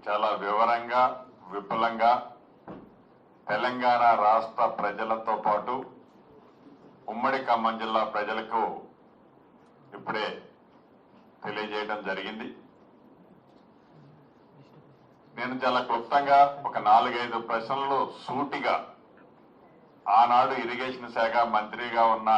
చాలా వివరంగా విపులంగా తెలంగాణ రాష్ట్ర ప్రజలతో పాటు ఉమ్మడి ఖమ్మం జిల్లా ప్రజలకు ఇప్పుడే తెలియజేయడం జరిగింది. నేను చాలా క్లుప్తంగా ఒక 4-5 ప్రశ్నలు సూటిగా ఆనాడు ఇరిగేషన్ శాఖ మంత్రిగా ఉన్న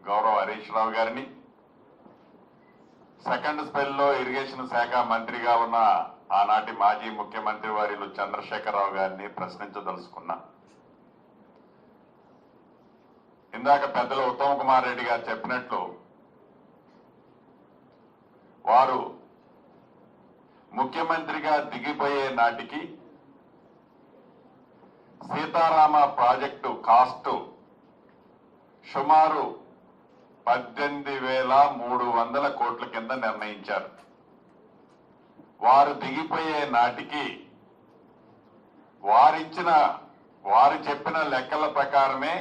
గౌరవ హరీష్ రావు గారిని, సెకండ్ స్పెల్లో ఇరిగేషన్ శాఖ మంత్రిగా ఉన్న ఆనాటి మాజీ ముఖ్యమంత్రి వర్యులు చంద్రశేఖరరావు గారిని ప్రశ్నించదలుచుకున్నా. ఇందాక పెద్దలు ఉత్తమ్ కుమార్ రెడ్డి గారు చెప్పినట్లు వారు ముఖ్యమంత్రిగా దిగిపోయే నాటికి సీతారామ ప్రాజెక్టు కాస్ట్ సుమారు 18,300 కోట్ల కింద నిర్ణయించారు. వారు దిగిపోయే నాటికి వారు చెప్పిన లెక్కల ప్రకారమే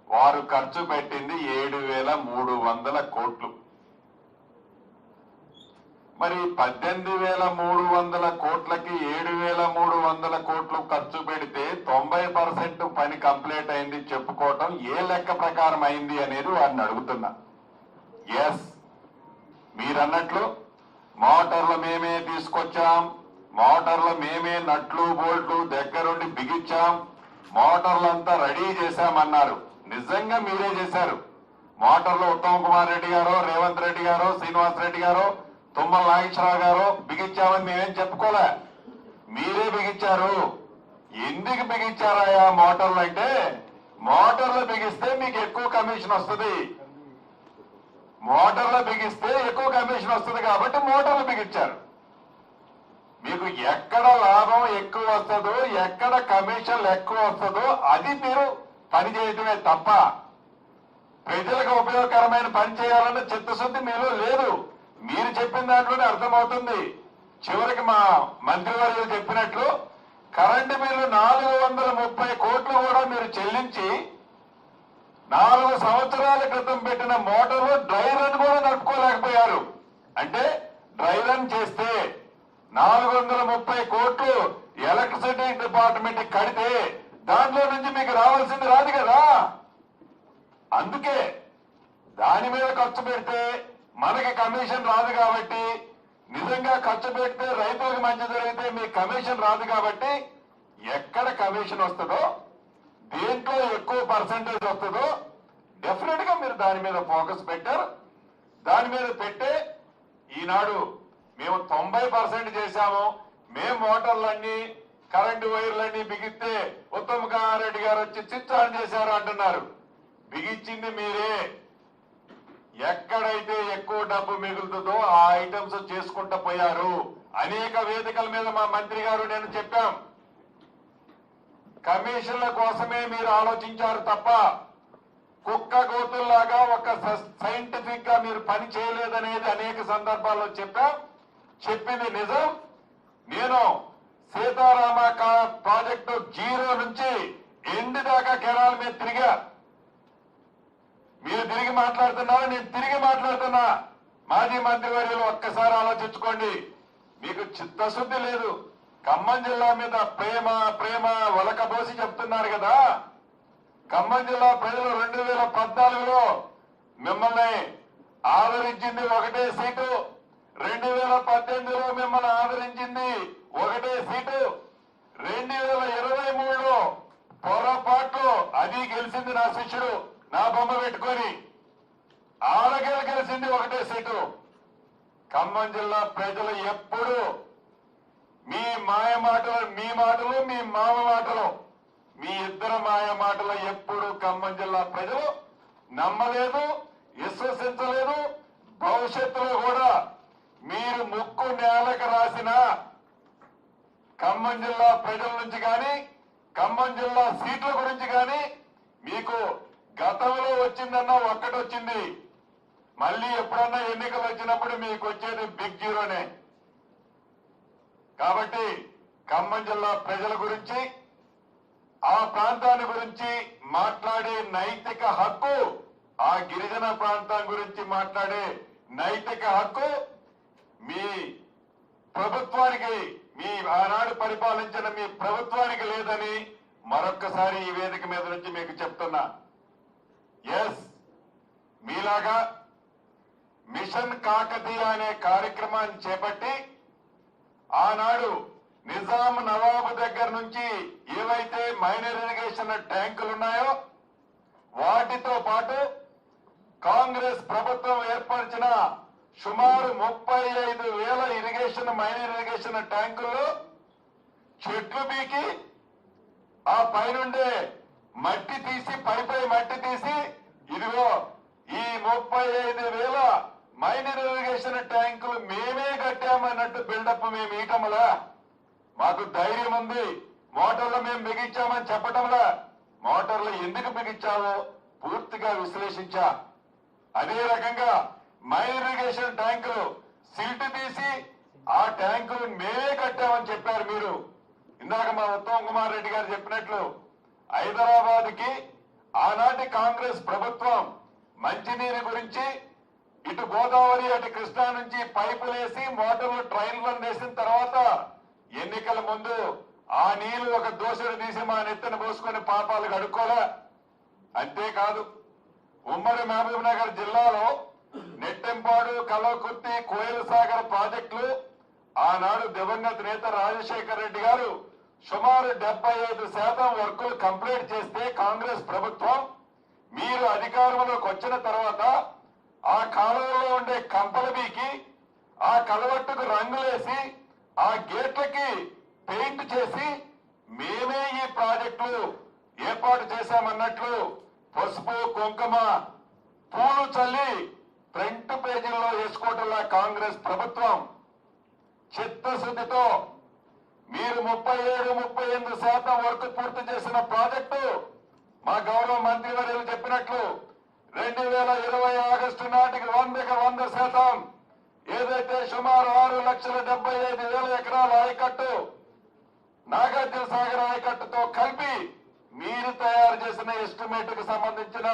వారు ఖర్చు పెట్టింది 7,300 కోట్లు. మరి 18,300 కోట్లకి 7,300 కోట్లు ఖర్చు పెడితే 90% పని కంప్లీట్ అయింది చెప్పుకోవటం ఏ లెక్క ప్రకారం అయింది అనేది వారిని అడుగుతున్నా. ఎస్, మీరన్నట్లు మోటార్లు మేమే తీసుకొచ్చాం, మోటార్లు మేమే నట్లు బోల్ట్లు దగ్గరుండి బిగించాం, మోటార్లంతా రెడీ చేశామన్నారు. నిజంగా మీరే చేశారు. మోటార్లు ఉత్తమ్ కుమార్ రెడ్డి గారో, రేవంత్ రెడ్డి గారో, శ్రీనివాస్ రెడ్డి గారో, తుమ్మల నాగేశ్వరరావు గారు బిగించామని మేమేం చెప్పుకోలే, మీరే బిగించారు. ఎందుకు బిగించారాయా మోటార్లు అంటే, మోటార్లు బిగిస్తే మీకు ఎక్కువ కమిషన్ వస్తుంది, మోటార్లు బిగిస్తే ఎక్కువ కమిషన్ వస్తుంది కాబట్టి మోటార్లు బిగించారు. మీకు ఎక్కడ లాభం ఎక్కువ వస్తుందో, ఎక్కడ కమిషన్లు ఎక్కువ వస్తుందో అది మీరు పని చేయటమే తప్ప ప్రజలకు ఉపయోగకరమైన పని చేయాలన్న చిత్తశుద్ధి మీలో లేదు. మీరు చెప్పిన దాంట్లోనే అర్థమవుతుంది. చివరికి మా మంత్రివర్యులు చెప్పినట్లు కరెంటు బిల్లు 430 కోట్లు కూడా మీరు చెల్లించి 4 సంవత్సరాల క్రితం పెట్టిన మోటార్లు డ్రై రన్ కూడా నడుపుకోలేకపోయారు. అంటే డ్రై రన్ చేస్తే 430 కోట్లు ఎలక్ట్రిసిటీ డిపార్ట్మెంట్ కడితే దాంట్లో నుంచి మీకు రావాల్సింది రాదు కదా. అందుకే దాని మీద ఖర్చు పెడితే మనకి కమిషన్ రాదు కాబట్టి, నిజంగా ఖర్చు పెడితే రైతులకు మంచి జరిగితే మీకు కమిషన్ రాదు కాబట్టి ఎక్కడ కమిషన్ వస్తుందో, దేంట్లో ఎక్కువ పర్సంటేజ్ వస్తుందో డెఫినెట్ గా మీరు దాని మీద ఫోకస్ పెట్టారు. దాని మీద పెట్టే ఈనాడు మేము 90% చేశాము, మేము మోటార్లన్నీ కరెంటు వైర్లన్నీ బిగిస్తే ఉత్తమ్ కుమార్ రెడ్డి గారు వచ్చి స్విచ్ ఆన్ చేశారు అంటున్నారు. బిగించింది మీరే. ఎక్కడైతే ఎక్కువ డబ్బు మిగులుతుందో ఆ ఐటమ్స్ చేసుకుంటూ పోయారు. అనేక వేదికల మీద మా మంత్రి గారు నేను చెప్పాం, కమిషన్ల కోసమే మీరు ఆలోచించారు తప్ప కుక్క గోతుల్లాగా ఒక సైంటిఫిక్ గా మీరు పని చేయలేదనేది అనేక సందర్భాల్లో చెప్పాం. చెప్పింది నిజం. నేను సీతారామ ప్రాజెక్టు 0 నుంచి ఎండ్ దాకా కెనాల్ మీద తిరిగా. మీరు తిరిగి మాట్లాడుతున్నారు, నేను తిరిగి మాట్లాడుతున్నా. మాజీ మంత్రివర్యులు ఒక్కసారి ఆలోచించుకోండి. మీకు చిత్తశుద్ధి లేదు. ఖమ్మం జిల్లా మీద ప్రేమ ప్రేమ ఒలకబోసి చెప్తున్నారు కదా. ఖమ్మం జిల్లా ప్రజలు 2014లో మిమ్మల్ని ఆదరించింది 1 సీటు, 2018లో మిమ్మల్ని ఆదరించింది 1 సీటు, 2023లో పొరపాట్లు అది గెలిచింది నా శిష్యుడు నా బొమ్మ పెట్టుకొని, ఆడగలు గెలిచింది 1 సీటు. ఖమ్మం జిల్లా ప్రజలు ఎప్పుడు మీ మాయ మాటలు, మీ మాటలు, మీ మామ మాటలు, మీ ఇద్దరు మాయ మాటలు ఎప్పుడు ఖమ్మం జిల్లా ప్రజలు నమ్మలేదు, విశ్వసించలేదు. భవిష్యత్తులో కూడా మీరు ముక్కు నేలకు రాసిన ఖమ్మం జిల్లా ప్రజల నుంచి కానీ, ఖమ్మం జిల్లా సీట్ల గురించి కానీ మీకు గతంలో వచ్చిందన్నా ఒక్కటొచ్చింది. మళ్ళీ ఎప్పుడన్నా ఎన్నికలు వచ్చినప్పుడు మీకు వచ్చేది బిగ్ జీరోనే. కాబట్టి ఖమ్మం జిల్లా ప్రజల గురించి, ఆ ప్రాంతాన్ని గురించి మాట్లాడే నైతిక హక్కు, ఆ గిరిజన ప్రాంతం గురించి మాట్లాడే నైతిక హక్కు మీ ప్రభుత్వానికి మీ ఆనాడు పరిపాలించిన మీ ప్రభుత్వానికి లేదని మరొక్కసారి ఈ వేదిక మీద నుంచి మీకు చెప్తున్నా. ఎస్, మీలాగా మిషన్ కాకతీయ అనే కార్యక్రమాన్ని చేపట్టి ఆనాడు నిజాం నవాబు దగ్గర నుంచి ఏవైతే మైనర్ ఇరిగేషన్ ట్యాంకులు ఉన్నాయో వాటితో పాటు కాంగ్రెస్ ప్రభుత్వం ఏర్పరిచిన సుమారు 35,000 ఇరిగేషన్ మైనర్ ఇరిగేషన్ ట్యాంకుల్లో చెట్లు బీకి ఆ పైనుండే మట్టి తీసి పైపై మట్టి తీసి ఇదిగో ఈ 35,000 మైనర్ ఇరిగేషన్ ట్యాంకులు మేమే కట్టామన్నట్టు బిల్డప్ మేము ఇయటంలా మాకు ధైర్యం ఉంది. మోటార్లు మేము బిగించామని చెప్పటంలా మోటార్లు ఎందుకు బిగించావో పూర్తిగా విశ్లేషించా. అదే రకంగా మైనర్ ఇరిగేషన్ ట్యాంకులు సిల్ట్ తీసి ఆ ట్యాంకులు మేమే కట్టామని చెప్పారు మీరు. ఇందాక మా ఉత్తమ్ కుమార్ రెడ్డి గారు చెప్పినట్లు హైదరాబాద్ కి ఆనాటి కాంగ్రెస్ ప్రభుత్వం మంచినీరు గురించి ఇటు గోదావరి అటు కృష్ణా నుంచి పైపులు వేసి మోటార్లు ట్రైన్లను వేసిన తర్వాత ఎన్నికల ముందు ఆ నీళ్లు ఒక దోశను తీసి మా నెత్తను పోసుకొని పాపాలు కడుక్కోలే. అంతేకాదు ఉమ్మడి మహబూబ్ నగర్ జిల్లాలో నెట్టెంపాడు, కల్వకుర్తి, కోయల సాగర్ ప్రాజెక్టులు ఆనాడు దివంగత నేత రాజశేఖర రెడ్డి గారు సుమారు 75% వర్కులు కంప్లీట్ చేస్తే కాంగ్రెస్ ప్రభుత్వం మీరు అధికారంలోకి వచ్చిన తర్వాత ఆ కాలువలో ఉండే కంపల బీకి ఆ కలవట్టుకు రంగులేసి ఆ గేట్లకి పెయింట్ చేసి మేమే ఈ ప్రాజెక్టులు ఏర్పాటు చేశామన్నట్లు పసుపు కుంకుమ పూలు చల్లి ఫ్రంట్ పేజీల్లో వేసుకోవటంలా కాంగ్రెస్ ప్రభుత్వం చిత్తశుద్ధితో మీరు 37-38% వర్క్ పూర్తి చేసిన ప్రాజెక్టు మా గౌరవ మంత్రివర్యులు చెప్పినట్లు 2020 ఆగస్టు నాటికి 100% ఏదైతే సుమారు 6,75,000 ఎకరాల ఆయకట్టు నాగార్జున సాగర్ ఆయకట్టుతో కలిపి మీరు తయారు చేసిన ఎస్టిమేట్ కు సంబంధించిన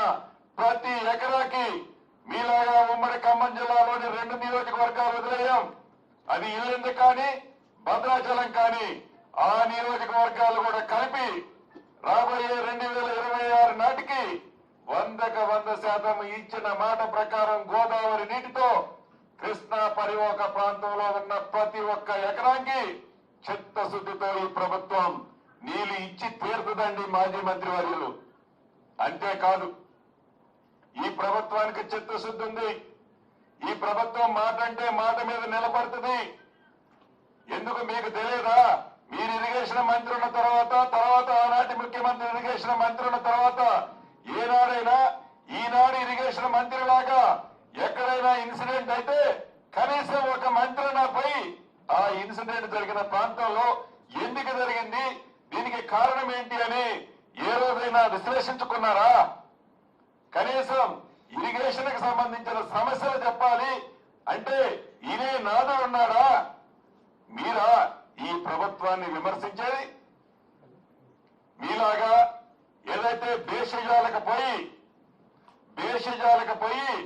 ప్రతి ఎకరాకి మీలాగా ఉమ్మడి ఖమ్మం జిల్లాలోని 2 నియోజకవర్గాలు వదిలేయం. అది ఇల్లెందు కానీ భద్రాచలం కానీ ఆ నియోజకవర్గాలు కూడా కలిపి రాబోయే 2026 నాటికి 100% ఇచ్చిన మాట ప్రకారం గోదావరి నీటితో కృష్ణా పరివాహక ప్రాంతంలో ఉన్న ప్రతి ఒక్క ఎకరానికి చిత్తశుద్ధితో ఈ ప్రభుత్వం నీళ్లు ఇచ్చి తీరుతుందండి మాజీ మంత్రి వర్యులు. అంతేకాదు ఈ ప్రభుత్వానికి చిత్తశుద్ధి ఉంది. ఈ ప్రభుత్వం మాట అంటే మాట మీద నిలబడుతుంది. ఎందుకు మీకు తెలియదా? మీరు ఇరిగేషన్ మంత్రి ఉన్న తర్వాత ఆనాటి ముఖ్యమంత్రి ఇరిగేషన్ మంత్రి ఉన్న తర్వాత ఏనాడైనా ఈనాడు ఇరిగేషన్ మంత్రి లాగా ఎక్కడైనా ఇన్సిడెంట్ అయితే కనీసం ఒక మంత్రి నాపై ఆ ఇన్సిడెంట్ జరిగిన ప్రాంతంలో ఎందుకు జరిగింది, దీనికి కారణం ఏంటి అని ఏ రోజైనా విశ్లేషించుకున్నారా? కనీసం ఇరిగేషన్ కి సంబంధించిన సమస్యలు చెప్పాలి అంటే ఇదే నాదుడు ఉన్నాడా? మీరా ఈ ప్రభుత్వాన్ని విమర్శించేది? మీలాగా ఏదైతే భేషజాలకు పోయి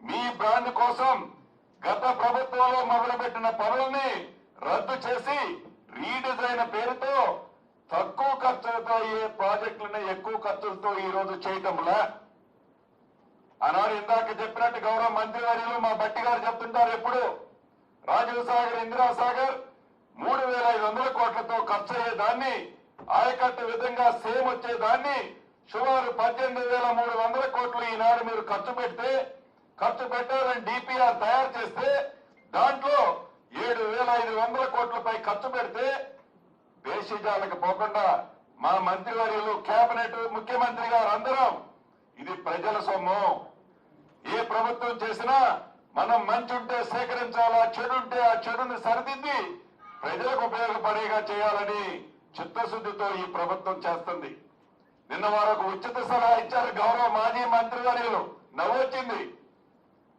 మీ బ్రాండ్ కోసం గత ప్రభుత్వంలో మొదలుపెట్టిన పనుల్ని రద్దు చేసి రీడిజైన్ పేరుతో తక్కువ ఖర్చులతో అయ్యే ప్రాజెక్టులను ఎక్కువ ఖర్చులతో ఈ రోజు చేయటంలా ఆనాడు ఇందాక చెప్పినట్టు గౌరవ మంత్రివర్యులు మా బట్టి గారు చెప్తుంటారు ఎప్పుడు రాజీవ్ సాగర్, ఇందిరా సాగర్ 3,500 కోట్లతో ఖర్చు అయ్యేదాన్ని ఆయకట్టు విధంగా సేమ్ వచ్చేదాన్ని సుమారు 18,300 కోట్లు ఈనాడు మీరు ఖర్చు పెట్టాలని డిపిఆర్ తయారు చేస్తే దాంట్లో 7,500 కోట్లపై ఖర్చు పెడితే బేసిజాలకు పోకుండా మా మంత్రివర్యులు, కేబినెట్, ముఖ్యమంత్రి గారు అందరం ఇది ప్రజల సొమ్ము. ఏ ప్రభుత్వం చేసినా మనం మంచి ఉంటే సేకరించాలా, చెడు ఉంటే ఆ చెడుని సరిదిద్ది ప్రజలకు ఉపయోగపడేగా చేయాలని చిత్తశుద్ధితో ఈ ప్రభుత్వం చేస్తుంది. నిన్న వారు ఒక ఉచిత సలహా ఇచ్చారు గౌరవ మాజీ మంత్రివర్యులు. నవ్వొచ్చింది.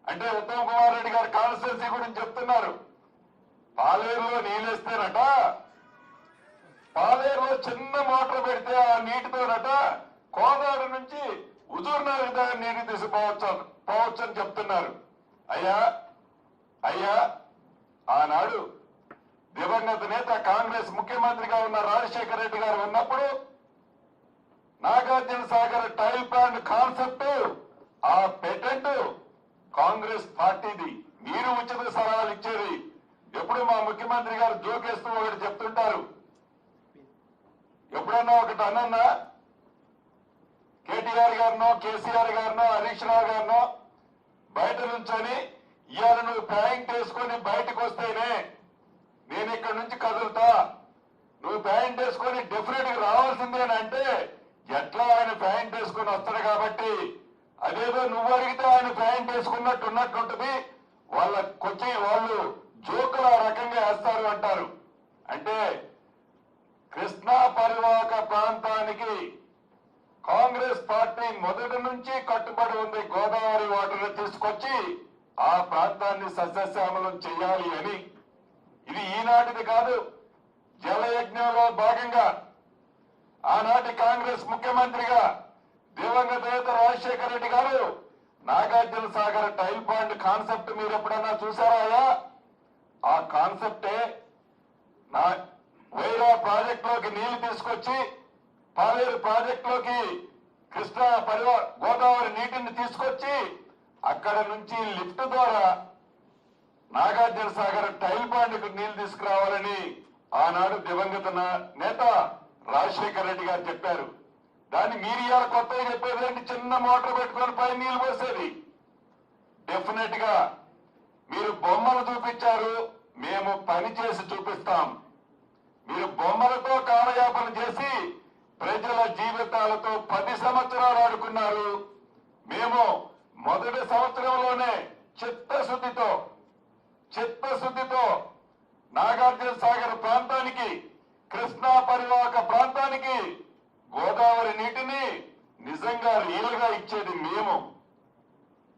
అంటే ఉత్తమ్ కుమార్ రెడ్డి గారి కాన్స్టిట్యున్సీ గురించి చెప్తున్నారు. పాలేరులో నీళ్ళేస్తేనట, పాలేరులో చిన్న మోటార్ పెడితే ఆ నీటితోనట కోదాడు నుంచి హుజూర్ నగర్ దగ్గర నీరు తీసిపోవచ్చు అని చెప్తున్నారు. అయ్యా ఆనాడు దివంగత నేత కాంగ్రెస్ ముఖ్యమంత్రిగా ఉన్న రాజశేఖర రెడ్డి గారు ఉన్నప్పుడు Nagarjuna Sagar tail plant concept ఆ పేటెంట్ కాంగ్రెస్ పార్టీది. మీరు ఉచిత సలహాలు ఇచ్చేది. ఎప్పుడు మా ముఖ్యమంత్రి గారు జోకేస్తూ ఒకటి చెప్తుంటారు. ఎప్పుడన్నా ఒకటి అన్నా కేటీఆర్ గారినో కేసీఆర్ గారినో హరీష్ రావు గారినో బయట నుంచొని ఇవాళ నువ్వు ప్యాంట్ వేసుకొని బయటకు వస్తేనే నేను ఇక్కడ నుంచి కదులుతా, నువ్వు ప్యాంట్ వేసుకొని డెఫినెట్ గా రావాల్సిందేనంటే ఎట్లా ఆయన ప్యాంట్ వేసుకొని వస్తాడు కాబట్టి అదేదో నువ్వు అడిగితే ఆయన ప్యాంట్ వేసుకున్నట్టు ఉన్నట్టుంటది. వాళ్ళు జోకులు ఆ రకంగా వేస్తారు అంటారు. అంటే కృష్ణా పరివాహక ప్రాంతానికి కాంగ్రెస్ పార్టీ మొదటి నుంచి కట్టుబడి ఉంది. గోదావరి వాటర్ తీసుకొచ్చి ఆ ప్రాంతాన్ని సస్యశ్యామలం చేయాలి అని. ఇది ఈనాటిది కాదు. జలయజ్ఞంలో భాగంగా ఆనాటి కాంగ్రెస్ ముఖ్యమంత్రిగా దివంగత నేత రాజశేఖర రెడ్డి గారు Nagarjuna Sagar tail pond concept మీరు ఎప్పుడన్నా చూసారా? ఆ కాన్సెప్టే వైరా ప్రాజెక్టులోకి నీళ్లు తీసుకొచ్చి పాలేరు ప్రాజెక్టులోకి కృష్ణా గోదావరి నీటిని తీసుకొచ్చి అక్కడ నుంచి లిఫ్ట్ ద్వారా నాగార్జున సాగర్ టైల్ పాండ్కు నీళ్లు తీసుకురావాలని ఆనాడు దివంగత నేత రాజశేఖర రెడ్డి గారు చెప్పారు. దాన్ని మీరు ఇవాళ కొత్తగా చెప్పేది ఏంటి? చిన్న మోటార్ పెట్టుకొని పై నీళ్లు పోసేది. డెఫినెట్ గా మీరు బొమ్మలు చూపించారు, మేము పని చేసి చూపిస్తాం. మీరు బొమ్మలతో కాలయాపన చేసి ప్రజల జీవితాలతో 10 సంవత్సరాలు ఆడుకున్నారు. మేము మొదటి సంవత్సరంలోనే చిత్తశుద్ధితో నాగార్జున సాగర్ ప్రాంతానికి, కృష్ణా పరివాహక ప్రాంతానికి గోదావరి నీటిని నిజంగా రియల్ గా ఇచ్చేది మేము.